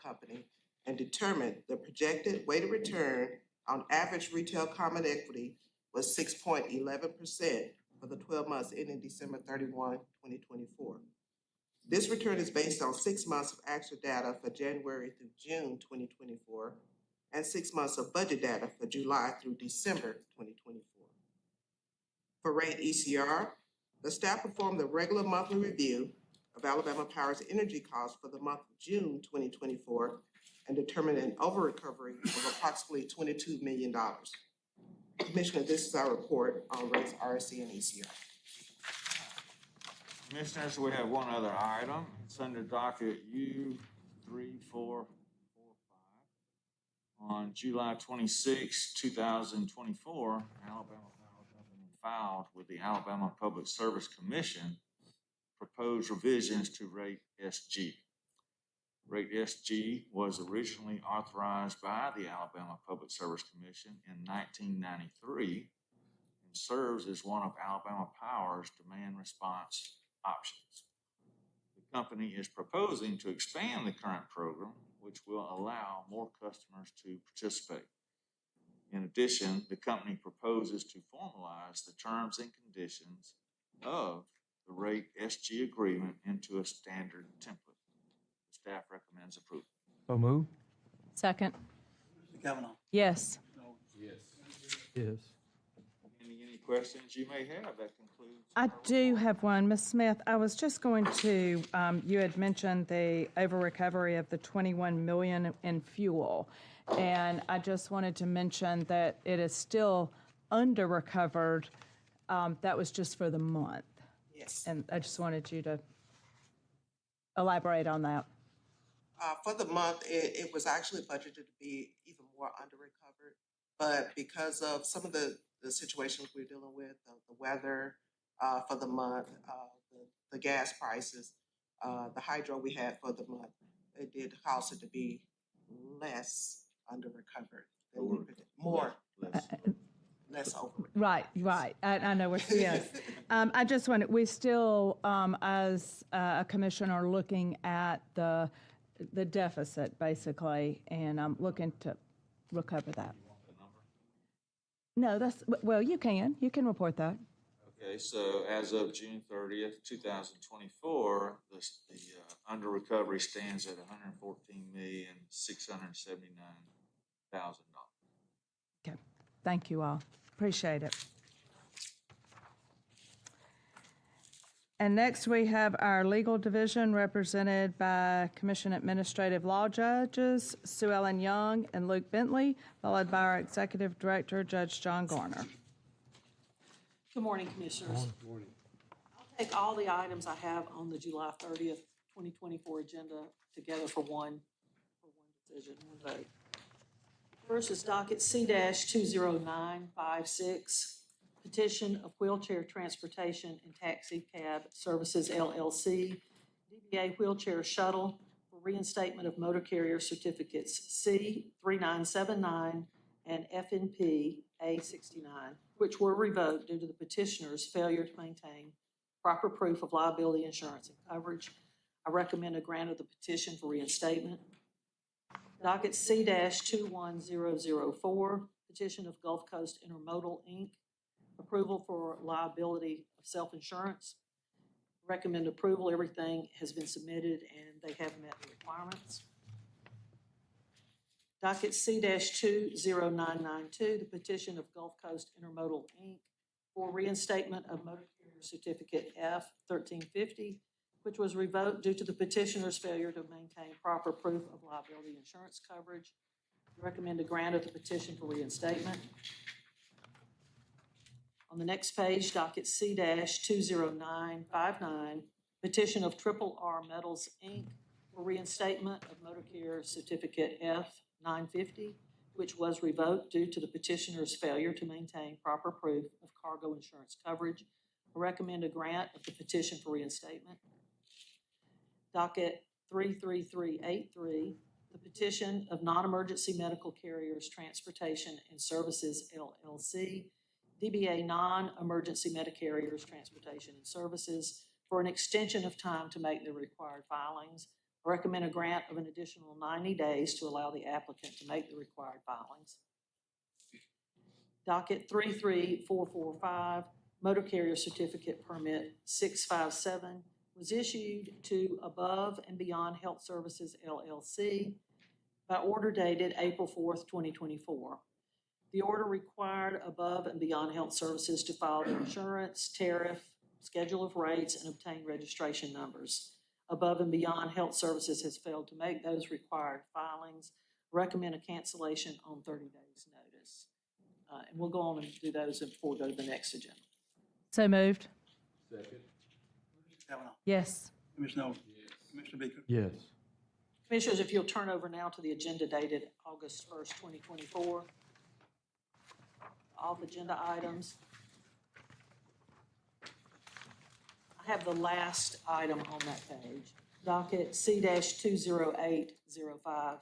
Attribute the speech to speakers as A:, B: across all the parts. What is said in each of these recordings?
A: Company and determined the projected weighted return on average retail common equity was 6.11% for the 12 months ending December 31, 2024. This return is based on 6 months of actual data for January through June 2024 and 6 months of budget data for July through December 2024. For rate ECR, the staff performed the regular monthly review of Alabama Power's energy costs for the month of June 2024 and determined an over-recovery of approximately $22 million. Commissioner, this is our report on rates RSC and ECR.
B: Commissioners, we have one other item. It's under docket U3445. On July 26, 2024, Alabama Power Company filed with the Alabama Public Service Commission proposed revisions to rate SG. Rate SG was originally authorized by the Alabama Public Service Commission in 1993 and serves as one of Alabama Power's demand response options. The company is proposing to expand the current program, which will allow more customers to participate. In addition, the company proposes to formalize the terms and conditions of the rate SG agreement into a standard template. The staff recommends approval.
C: So move.
D: Second.
E: Mr. Kavanaugh.
D: Yes.
C: Yes.
B: Any questions you may have? That concludes.
D: I do have one. Ms. Smith, I was just going to, you had mentioned the over-recovery of the $21 million in fuel. And I just wanted to mention that it is still under-recovered. That was just for the month.
A: Yes.
D: And I just wanted you to elaborate on that.
A: For the month, it was actually budgeted to be even more under-recovered. But because of some of the situations we're dealing with, the weather for the month, the gas prices, the hydro we had for the month, it did cause it to be less under-recovered. Less over.
D: Right. I know what, yes. I just wanted, we still, as a commission, are looking at the deficit, basically, and I'm looking to recover that. No, well, you can report that.
B: Okay, so as of June 30th, 2024, the under recovery stands at $114,679,000.
D: Okay, thank you all. Appreciate it. And next we have our legal division represented by Commission Administrative Law Judges Sue Ellen Young and Luke Bentley, followed by our Executive Director, Judge John Garner.
F: Good morning, Commissioners. Good morning. I'll take all the items I have on the July 30th, 2024 agenda together for one decision, one vote. First is docket C-20956. Petition of Wheelchair Transportation and Taxi Cab Services, LLC, DBA Wheelchair Shuttle for reinstatement of motor carrier certificates C3979 and FNP A69, which were revoked due to the petitioner's failure to maintain proper proof of liability insurance and coverage. I recommend a grant of the petition for reinstatement. Docket C-21004, petition of Gulf Coast Intermodal, Inc., approval for liability of self-insurance. Recommend approval. Everything has been submitted and they have met the requirements. Docket C-20992, the petition of Gulf Coast Intermodal, Inc. for reinstatement of motor carrier certificate F1350, which was revoked due to the petitioner's failure to maintain proper proof of liability insurance coverage. Recommend a grant of the petition for reinstatement. On the next page, docket C-20959, petition of Triple R Metals, Inc. for reinstatement of motor carrier certificate F950, which was revoked due to the petitioner's failure to maintain proper proof of cargo insurance coverage. I recommend a grant of the petition for reinstatement. Docket 33383, the petition of Non-Emergency Medical Carriers Transportation and Services, LLC, DBA Non-Emergency Medicarriers Transportation and Services, for an extension of time to make the required filings. I recommend a grant of an additional 90 days to allow the applicant to make the required filings. Docket 33445, motor carrier certificate permit 657 was issued to Above and Beyond Health Services LLC by order dated April 4th, 2024. The order required Above and Beyond Health Services to file their insurance, tariff, schedule of rates, and obtain registration numbers. Above and Beyond Health Services has failed to make those required filings. Recommend a cancellation on 30 days' notice. And we'll go on and do those before we go to the next agenda.
D: So moved.
C: Second.
E: Commissioner Kavanaugh.
D: Yes.
E: Commissioner Oden. Commissioner Baker.
C: Yes.
F: Commissioners, if you'll turn over now to the agenda dated August 1st, 2024. All the agenda items. I have the last item on that page, docket C-20805.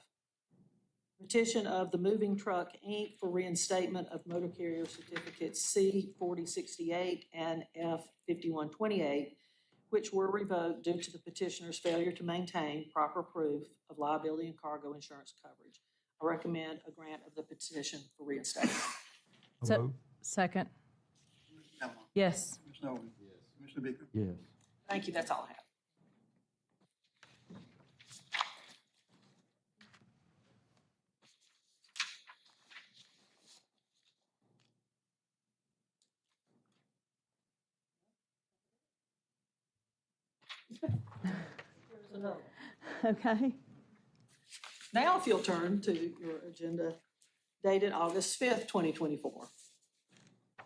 F: Petition of the Moving Truck, Inc. for reinstatement of motor carrier certificates C-4068 and F-5128, which were revoked due to the petitioner's failure to maintain proper proof of liability and cargo insurance coverage. I recommend a grant of the petition for reinstatement.
C: So
D: So,
C: moved.
D: second.
E: Commissioner Kavanaugh.
D: Yes.
E: Commissioner Oden.
C: Yes.
E: Commissioner Baker.
C: Yes.
F: Thank you, that's all I have. Here's another one.
D: Okay.
F: Now, if you'll turn to your agenda dated August 5th, 2024. The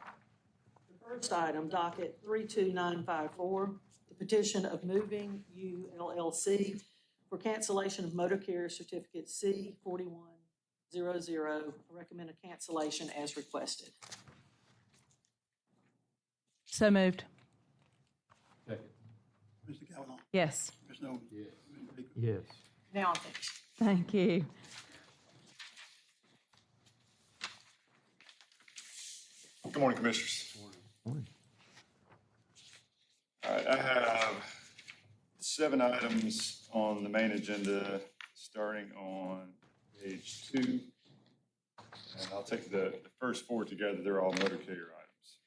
F: first item, docket 32954, the petition of Moving U LLC for cancellation of motor carrier certificate C-4100. I recommend a cancellation as requested.
D: So moved.
C: Second.
E: Commissioner Kavanaugh.
D: Yes.
E: Commissioner Oden.
C: Yes.
E: Commissioner Baker.
C: Yes.
F: Now I'm finished.
D: Thank you.
G: Good morning, Commissioners.
C: Morning.
G: All right, I have 7 items on the main agenda, starting on page 2. And I'll take the first 4 together. They're all motor carrier items.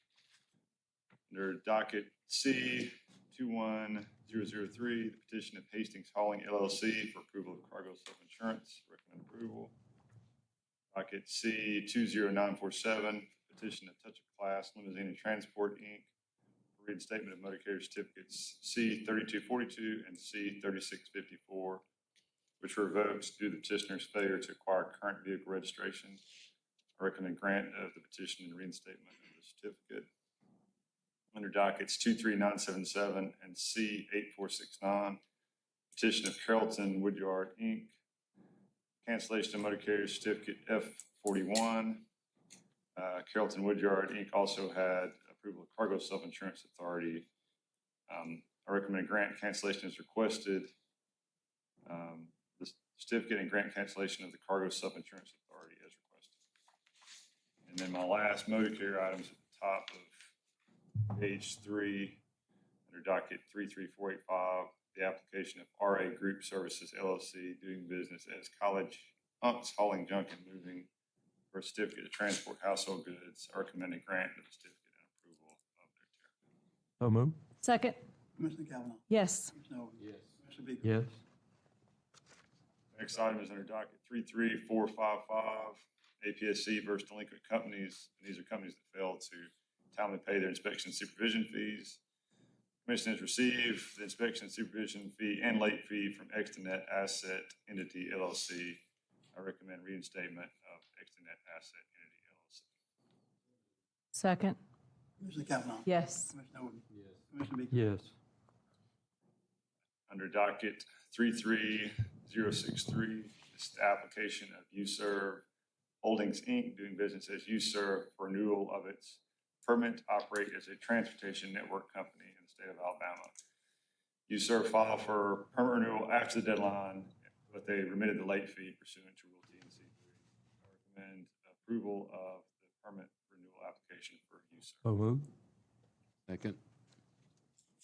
G: Under docket C 21003, the petition of Hastings Hauling LLC for approval of cargo self-insurance. Recommend approval. Docket C 20947, petition of Touch of Class Limousine and Transport, Inc. for reinstatement of motor carrier certificates C 3242 and C 3654, which were revoked due to the petitioner's failure to acquire current vehicle registration. I recommend grant of the petition and reinstatement of the certificate. Under dockets 23977 and C 8469, petition of Carrollton Woodyard, Inc. Cancellation of motor carrier certificate F41. Carrollton Woodyard, Inc. also had approval of Cargo Self-Insurance Authority. I recommend grant cancellation as requested. The certificate and grant cancellation of the Cargo Self-Insurance Authority as requested. And then my last motor carrier items at the top of page 3, under docket 33485, the application of RA Group Services LLC doing business as College Hunks Hauling Junk and Moving for a certificate to transport household goods. I recommend a grant of the certificate and approval of their tariff.
C: So moved.
D: Second.
E: Commissioner Kavanaugh.
D: Yes.
E: Commissioner Oden.
C: Yes.
E: Commissioner Baker.
C: Yes.
G: Next item is under docket 33455, APSC versus delinquent companies. And these are companies that fail to timely pay their inspection and supervision fees. Commission has received the inspection and supervision fee and late fee from Extenet Asset Entity LLC. I recommend reinstatement of Extenet Asset Entity LLC.
D: Second.
E: Commissioner Kavanaugh.
D: Yes.
E: Commissioner Oden.
C: Yes.
E: Commissioner Baker.
C: Yes.
G: Under docket 33063, this is the application of USERV Holdings, Inc., doing business as USERV for renewal of its permit to operate as a transportation network company in the state of Alabama. USERV filed for permit renewal after the deadline, but they remitted the late fee pursuant to Rule T&C 3. I recommend approval of the permit renewal application for USERV.
C: So moved. Second.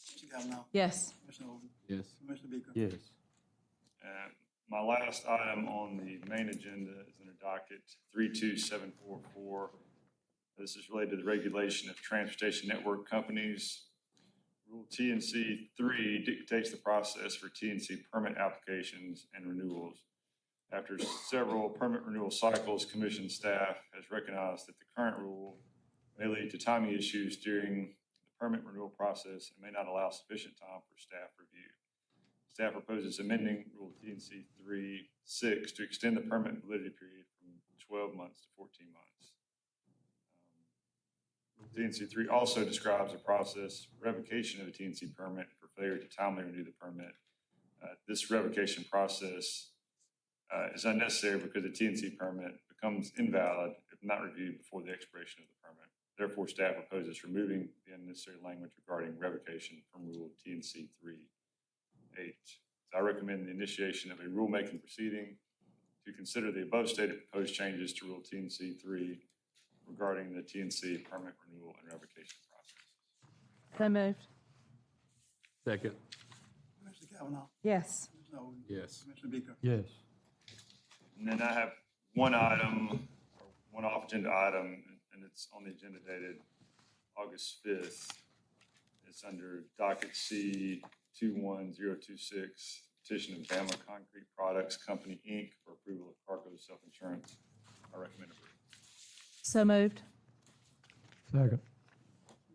E: Commissioner Kavanaugh.
D: Yes.
E: Commissioner Oden.
C: Yes.
E: Commissioner Baker.
C: Yes.
G: My last item on the main agenda is under docket 32744. This is related to the regulation of transportation network companies. Rule TNC 3 dictates the process for TNC permit applications and renewals. After several permit renewal cycles, commission staff has recognized that the current rule may lead to timing issues during the permit renewal process and may not allow sufficient time for staff review. Staff proposes amending Rule TNC 3-6 to extend the permit validity period from 12 months to 14 months. TNC 3 also describes a process for revocation of a TNC permit for failure to timely renew the permit. This revocation process is unnecessary because the TNC permit becomes invalid if not reviewed before the expiration of the permit. Therefore, staff proposes removing the unnecessary language regarding revocation from Rule TNC 3-8. So I recommend the initiation of a rulemaking proceeding to consider the above stated proposed changes to Rule TNC 3 regarding the TNC permit renewal and revocation process.
D: So moved.
C: Second.
E: Commissioner Kavanaugh.
D: Yes.
E: Commissioner Oden.
C: Yes.
E: Commissioner Beaker.
C: Yes.
G: And then I have one item, or one off-agenda item, and it's on the agenda dated August 5th. It's under docket C 21026, petition of Bama Concrete Products Company, Inc. for approval of cargo self-insurance. I recommend approval.
D: So moved.
C: Second.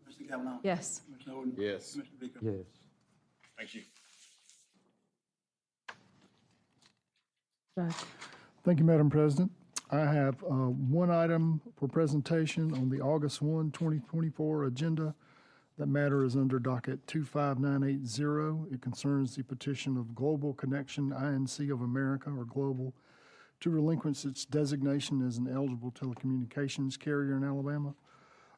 E: Commissioner Kavanaugh.
D: Yes.
E: Commissioner Oden.
C: Yes.
E: Commissioner Beaker.
C: Yes.
G: Thank you.
D: Judge.
H: Thank you, Madam President. I have one item for presentation on the August 1, 2024 agenda. That matter is under docket 25980. It concerns the petition of Global Connection Inc. of America, or Global, to relinquish its designation as an eligible telecommunications carrier in Alabama.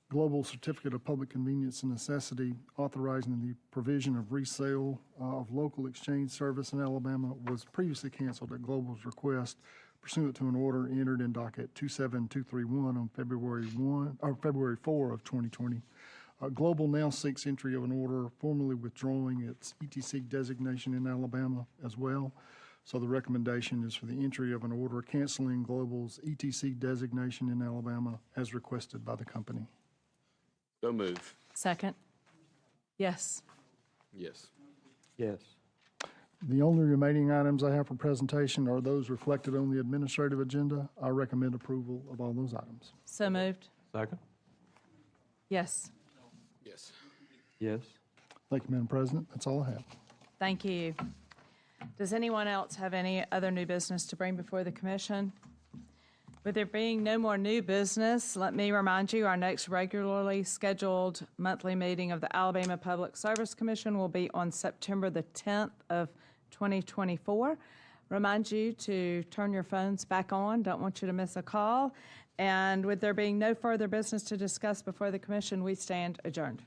H: Global Certificate of Public Convenience and Necessity authorizing the provision of resale of local exchange service in Alabama was previously canceled at Global's request pursuant to an order entered in docket 27231 on February 4 of 2020. Global now seeks entry of an order formally withdrawing its ETC designation in Alabama as well. So the recommendation is for the entry of an order canceling Global's ETC designation in Alabama as requested by the company.
C: So move.
D: Second. Yes.
C: Yes. Yes.
H: The only remaining items I have for presentation are those reflected on the administrative agenda. I recommend approval of all those items.
D: So moved.
C: Second.
D: Yes.
C: Yes. Yes.
H: Thank you, Madam President. That's all I have.
D: Thank you. Does anyone else have any other new business to bring before the commission? With there being no more new business, let me remind you, our next regularly scheduled monthly meeting of the Alabama Public Service Commission will be on September the 10th of 2024. Remind you to turn your phones back on. Don't want you to miss a call. And with there being no further business to discuss before the commission, we stand adjourned.